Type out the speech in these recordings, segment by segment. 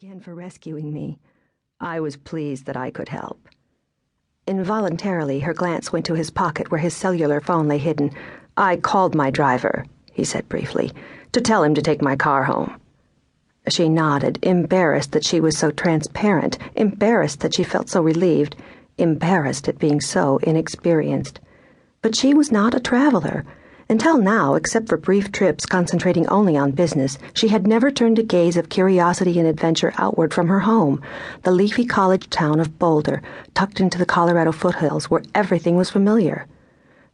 again for rescuing me. I was pleased that I could help. Involuntarily, her glance went to his pocket where his cellular phone lay hidden. I called my driver, he said briefly, to tell him to take my car home. She nodded, embarrassed that she was so transparent, embarrassed that she felt so relieved, embarrassed at being so inexperienced. But she was not a traveler. Until now, except for brief trips concentrating only on business, she had never turned a gaze of curiosity and adventure outward from her home, the leafy college town of Boulder, tucked into the Colorado foothills where everything was familiar.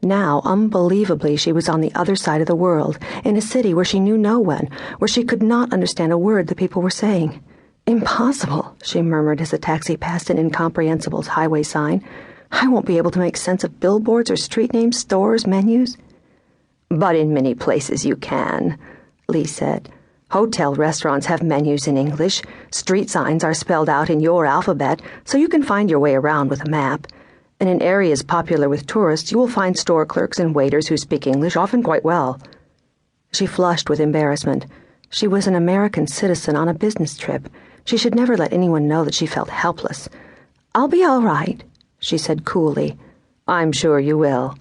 Now, unbelievably, she was on the other side of the world, in a city where she knew no one, where she could not understand a word the people were saying. "Impossible," she murmured as the taxi passed an incomprehensible highway sign. "I won't be able to make sense of billboards or street names, stores, menus." "But in many places you can," Li said. "Hotel restaurants have menus in English. Street signs are spelled out in your alphabet, so you can find your way around with a map. And in areas popular with tourists, you will find store clerks and waiters who speak English, often quite well." She flushed with embarrassment. She was an American citizen on a business trip. She should never let anyone know that she felt helpless. "I'll be all right," she said coolly. "I'm sure you will."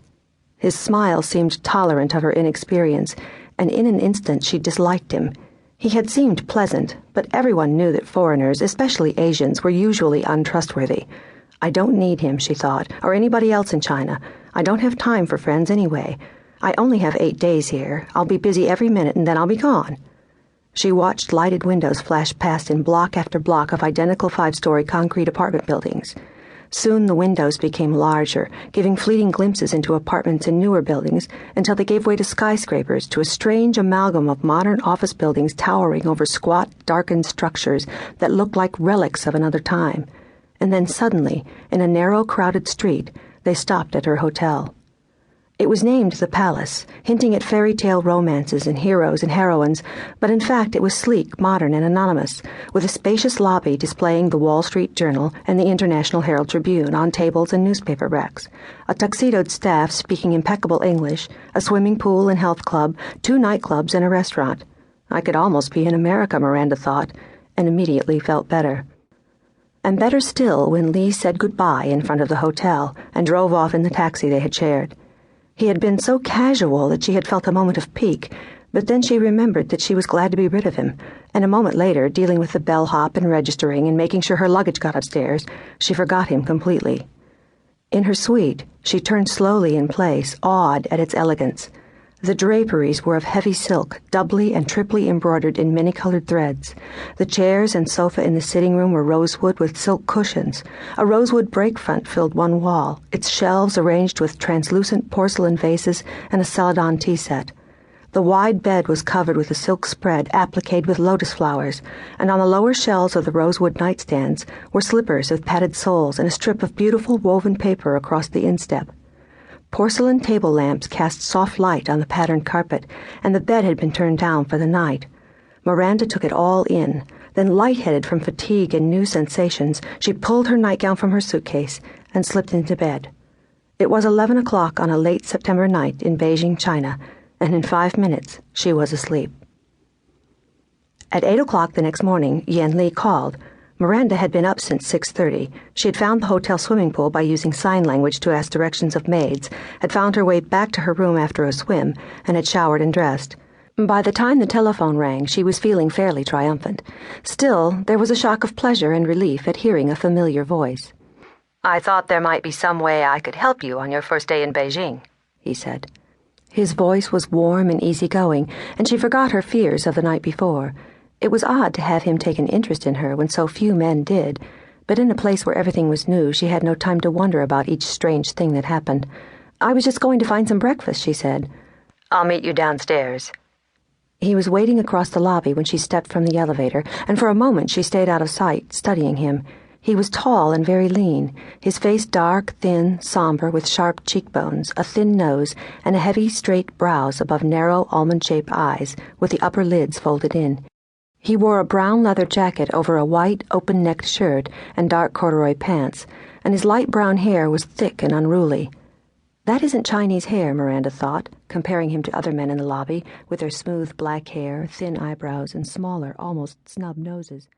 His smile seemed tolerant of her inexperience, and in an instant she disliked him. He had seemed pleasant, but everyone knew that foreigners, especially Asians, were usually untrustworthy. "I don't need him," she thought, "or anybody else in China. I don't have time for friends anyway. I only have 8 days here. I'll be busy every minute and then I'll be gone." She watched lighted windows flash past in block after block of identical 5-story concrete apartment buildings. Soon the windows became larger, giving fleeting glimpses into apartments in newer buildings, until they gave way to skyscrapers, to a strange amalgam of modern office buildings towering over squat, darkened structures that looked like relics of another time. And then suddenly, in a narrow, crowded street, they stopped at her hotel. It was named the Palace, hinting at fairy tale romances and heroes and heroines, but in fact it was sleek, modern, and anonymous, with a spacious lobby displaying the Wall Street Journal and the International Herald Tribune on tables and newspaper racks, a tuxedoed staff speaking impeccable English, a swimming pool and health club, 2 nightclubs, and a restaurant. I could almost be in America, Miranda thought, and immediately felt better. And better still when Li said goodbye in front of the hotel and drove off in the taxi they had shared. He had been so casual that she had felt a moment of pique, but then she remembered that she was glad to be rid of him, and a moment later, dealing with the bellhop and registering and making sure her luggage got upstairs, she forgot him completely. In her suite, she turned slowly in place, awed at its elegance. The draperies were of heavy silk, doubly and triply embroidered in many-colored threads. The chairs and sofa in the sitting room were rosewood with silk cushions. A rosewood break-front filled one wall, its shelves arranged with translucent porcelain vases and a celadon tea set. The wide bed was covered with a silk spread appliqued with lotus flowers, and on the lower shelves of the rosewood nightstands were slippers with padded soles and a strip of beautiful woven paper across the instep. Porcelain table lamps cast soft light on the patterned carpet, and the bed had been turned down for the night. Miranda took it all in. Then, lightheaded from fatigue and new sensations, she pulled her nightgown from her suitcase and slipped into bed. It was 11 o'clock on a late September night in Beijing, China, and in 5 minutes she was asleep. At 8 o'clock the next morning, Yuan Li called. Miranda had been up since 6:30. She had found the hotel swimming pool by using sign language to ask directions of maids, had found her way back to her room after a swim, and had showered and dressed. By the time the telephone rang, she was feeling fairly triumphant. Still, there was a shock of pleasure and relief at hearing a familiar voice. "I thought there might be some way I could help you on your first day in Beijing," he said. His voice was warm and easygoing, and she forgot her fears of the night before. It was odd to have him take an interest in her when so few men did, but in a place where everything was new, she had no time to wonder about each strange thing that happened. "I was just going to find some breakfast," she said. "I'll meet you downstairs." He was waiting across the lobby when she stepped from the elevator, and for a moment she stayed out of sight, studying him. He was tall and very lean, his face dark, thin, somber, with sharp cheekbones, a thin nose, and a heavy, straight brows above narrow, almond-shaped eyes, with the upper lids folded in. He wore a brown leather jacket over a white, open-necked shirt and dark corduroy pants, and his light brown hair was thick and unruly. That isn't Chinese hair, Miranda thought, comparing him to other men in the lobby, with their smooth black hair, thin eyebrows, and smaller, almost snub noses.